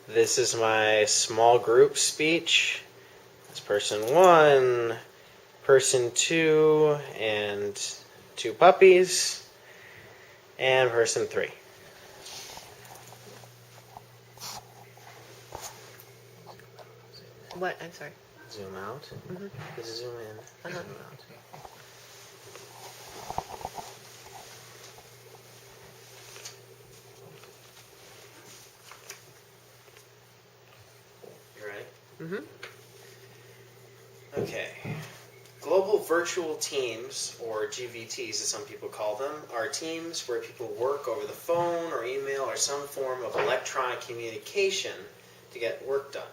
This is my small group speech. It's person 1, person 2, and 2 puppies, and person 3. What? I'm sorry. Zoom out. Mm-hmm. Zoom in. Uh-huh. Zoom out. You ready? Mm-hmm. Okay. Global virtual teams, or GVTs as some people call them, are teams where people work over the phone or email or some form of electronic communication to get work done.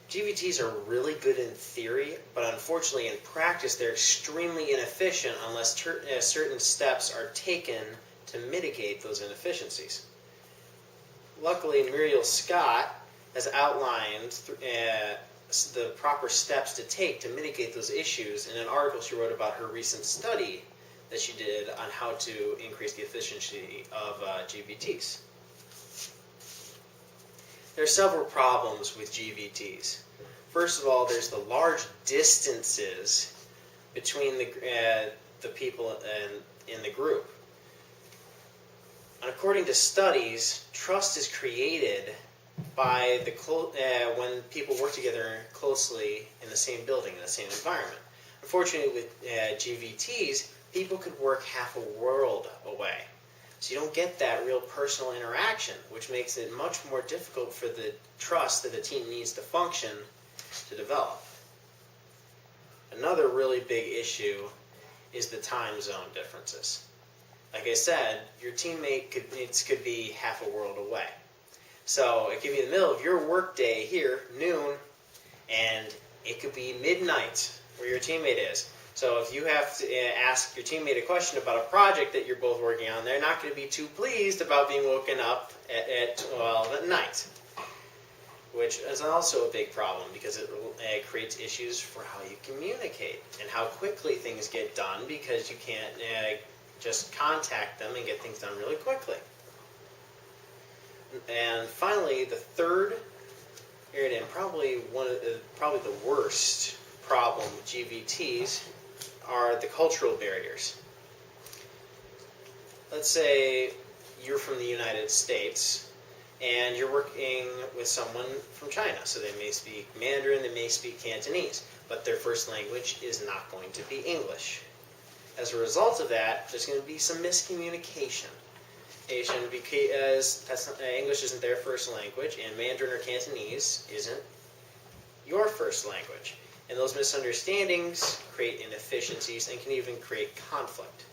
GVTs are really good in theory, but unfortunately in practice they're extremely inefficient unless certain steps are taken to mitigate those inefficiencies. Luckily, Muriel Scott has outlined the proper steps to take to mitigate those issues in an article she wrote about her recent study that she did on how to increase the efficiency of GVTs. There are several problems with GVTs. First of all, there's the large distances between the people in the group. And according to studies, trust is created by when people work together closely in the same building, in the same environment. Unfortunately, with GVTs, people could work half a world away. So you don't get that real personal interaction, which makes it much more difficult for the trust that the team needs to function to develop. Another really big issue is the time zone differences. Like I said, your teammate could be half a world away. So it could be in the middle of your workday here, noon, and it could be midnight where your teammate is. So if you have to ask your teammate a question about a project that you're both working on, they're not going to be too pleased about being woken up at 12 at night, which is also a big problem because it creates issues for how you communicate and how quickly things get done because you can't just contact them and get things done really quickly. And finally, the third area, and probably the worst problem with GVTs, are the cultural barriers. Let's say you're from the United States and you're working with someone from China, so they may speak Mandarin, they may speak Cantonese, but their first language is not going to be English. As a result of that, there's going to be some miscommunication. Because English isn't their first language, and Mandarin or Cantonese isn't your first language. And those misunderstandings create inefficiencies and can even create conflict.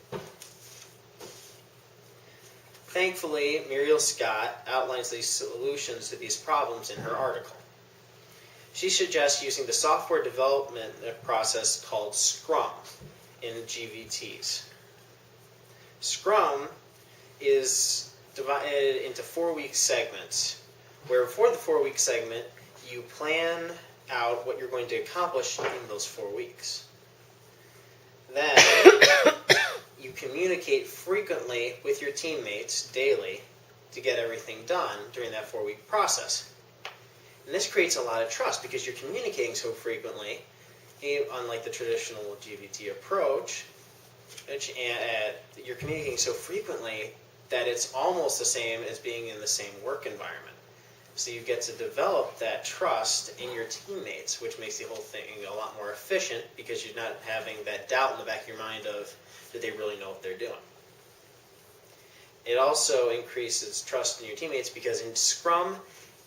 Thankfully, Muriel Scott outlines these solutions to these problems in her article. She suggests using the software development process called Scrum in GVTs. Scrum is divided into 4-week segments, where before the 4-week segment, you plan out what you're going to accomplish in those 4 weeks. Then, you communicate frequently with your teammates daily to get everything done during that 4-week process. And this creates a lot of trust because you're communicating so frequently, unlike the traditional GVT approach, you're communicating so frequently that it's almost the same as being in the same work environment. So you get to develop that trust in your teammates, which makes the whole thing a lot more efficient because you're not having that doubt in the back of your mind of, do they really know what they're doing? It also increases trust in your teammates because in Scrum,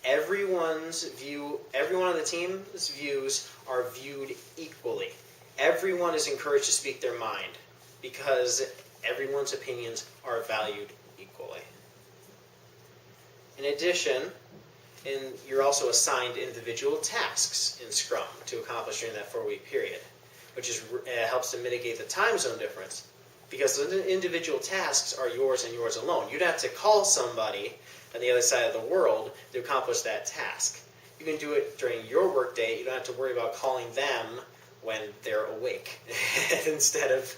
everyone on the team's views are viewed equally. Everyone is encouraged to speak their mind because everyone's opinions are valued equally. In addition, you're also assigned individual tasks in Scrum to accomplish during that 4-week period, which helps to mitigate the time zone difference because the individual tasks are yours and yours alone. You'd have to call somebody on the other side of the world to accomplish that task. You can do it during your workday. You don't have to worry about calling them when they're awake instead of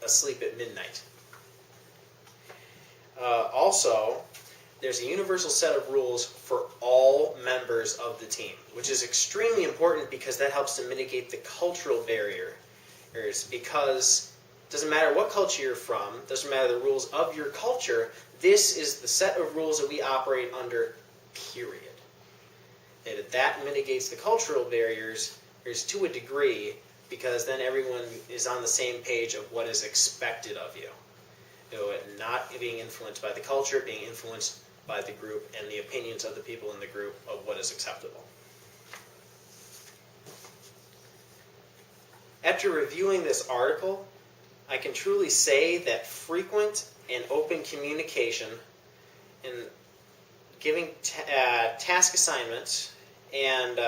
asleep at midnight. Also, there's a universal set of rules for all members of the team, which is extremely important because that helps to mitigate the cultural barriers. Because it doesn't matter what culture you're from, doesn't matter the rules of your culture, this is the set of rules that we operate under, period. And that mitigates the cultural barriers to a degree, because then everyone is on the same page of what is expected of you. Not being influenced by the culture, being influenced by the group and the opinions of the people in the group of what is acceptable. After reviewing this article, I can truly say that frequent and open communication and giving task assignments and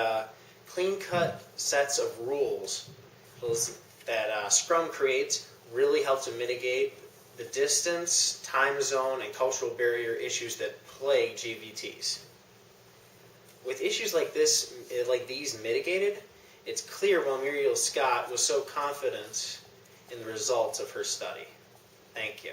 clean-cut sets of rules that Scrum creates really help to mitigate the distance, time zone, and cultural barrier issues that plague GVTs. With issues like these mitigated, it's clear why Muriel Scott was so confident in the results of her study. Thank you.